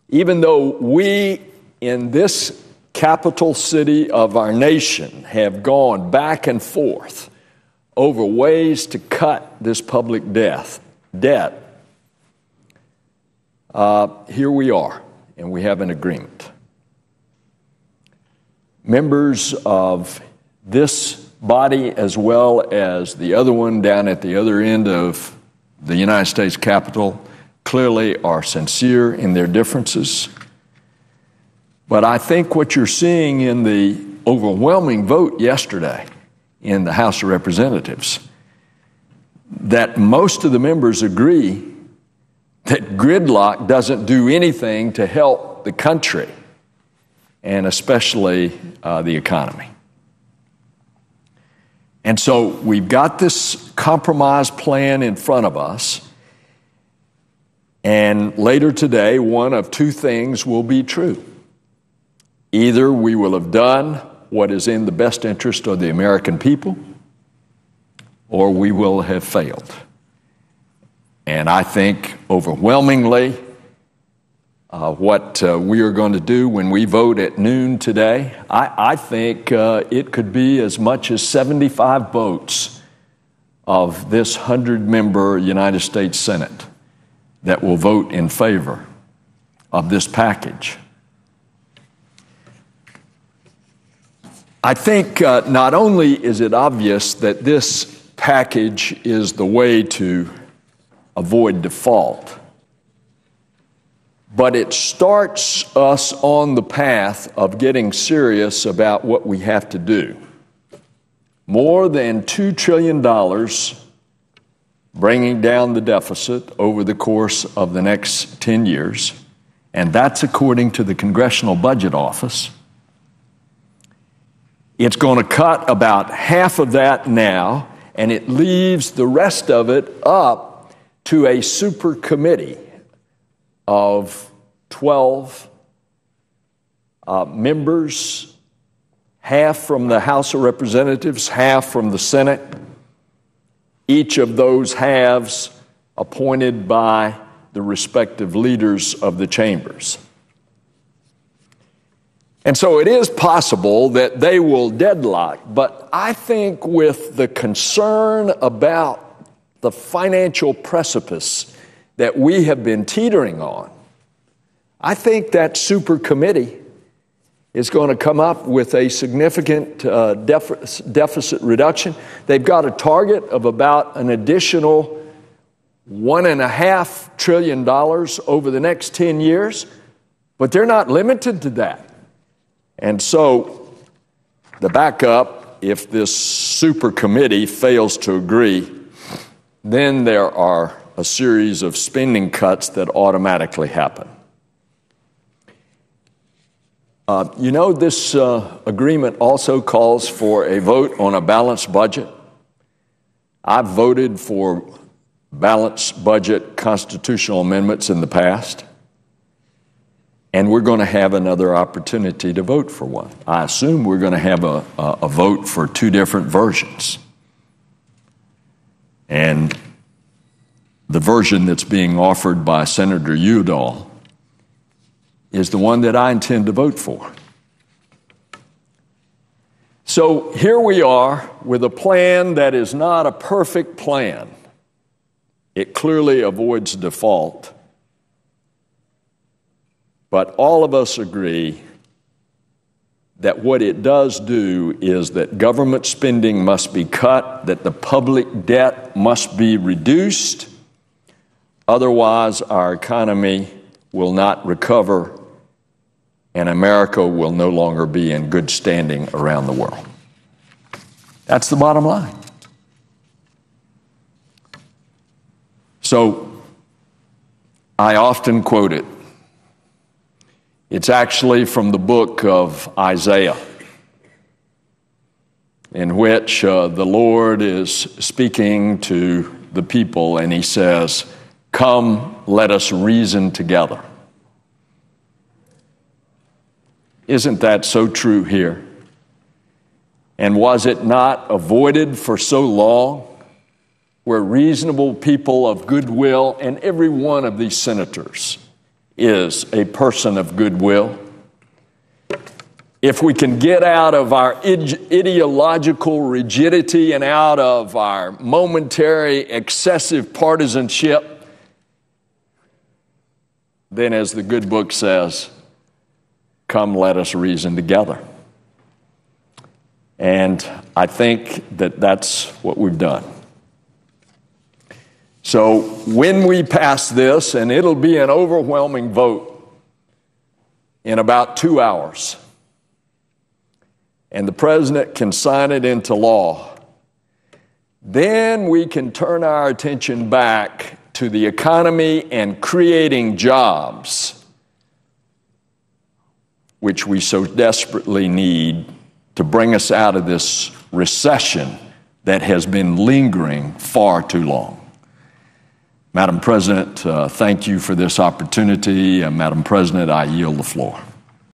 Even though we in this capital city of our nation have gone back and forth over ways to cut this public debt, here we are, and we have an agreement. Members of this body, as well as the other one down at the other end of the United States Capitol, clearly are sincere in their differences. But I think what you're seeing in the overwhelming vote yesterday in the House of Representatives, that most of the members agree that gridlock doesn't do anything to help the country, and especially the economy. And so we've got this compromise plan in front of us, and later today, one of two things will be true. Either we will have done what is in the best interest of the American people, or we will have failed. And I think overwhelmingly what we are going to do when we vote at noon today, I think it could be as much as 75 votes of this 100-member United States Senate that will vote in favor of this package. I think not only is it obvious that this package is the way to avoid default, but it starts us on the path of getting serious about what we have to do. More than $2 trillion bringing down the deficit over the course of the next 10 years, and that's according to the Congressional Budget Office. It's going to cut about half of that now, and it leaves the rest of it up to a super committee of 12 members, half from the House of Representatives, half from the Senate, each of those halves appointed by the respective leaders of the chambers. And so it is possible that they will deadlock, but I think with the concern about the financial precipice that we have been teetering on, I think that super committee is going to come up with a significant deficit reduction. They've got a target of about an additional $1.5 trillion over the next 10 years, but they're not limited to that. And so the backup, if this super committee fails to agree, then there are a series of spending cuts that automatically happen. This agreement also calls for a vote on a balanced budget. I've voted for balanced budget constitutional amendments in the past, and we're going to have another opportunity to vote for one. I assume we're going to have a vote for two different versions. And the version that's being offered by Senator Udall is the one that I intend to vote for. So here we are with a plan that is not a perfect plan. It clearly avoids default. But all of us agree that what it does do is that government spending must be cut, that the public debt must be reduced. Otherwise, our economy will not recover, and America will no longer be in good standing around the world. That's the bottom line. So, I often quote it. It's actually from the book of Isaiah, in which the Lord is speaking to the people, and he says, "Come, let us reason together." Isn't that so true here? And was it not avoided for so long, where reasonable people of goodwill, and every one of these senators is a person of goodwill. If we can get out of our ideological rigidity and out of our momentary excessive partisanship, then as the good book says, come let us reason together. And I think that that's what we've done. So when we pass this, and it'll be an overwhelming vote in about 2 hours, and the president can sign it into law, then we can turn our attention back to the economy and creating jobs, which we so desperately need to bring us out of this recession that has been lingering far too long. Madam President, thank you for this opportunity. Madam President, I yield the floor.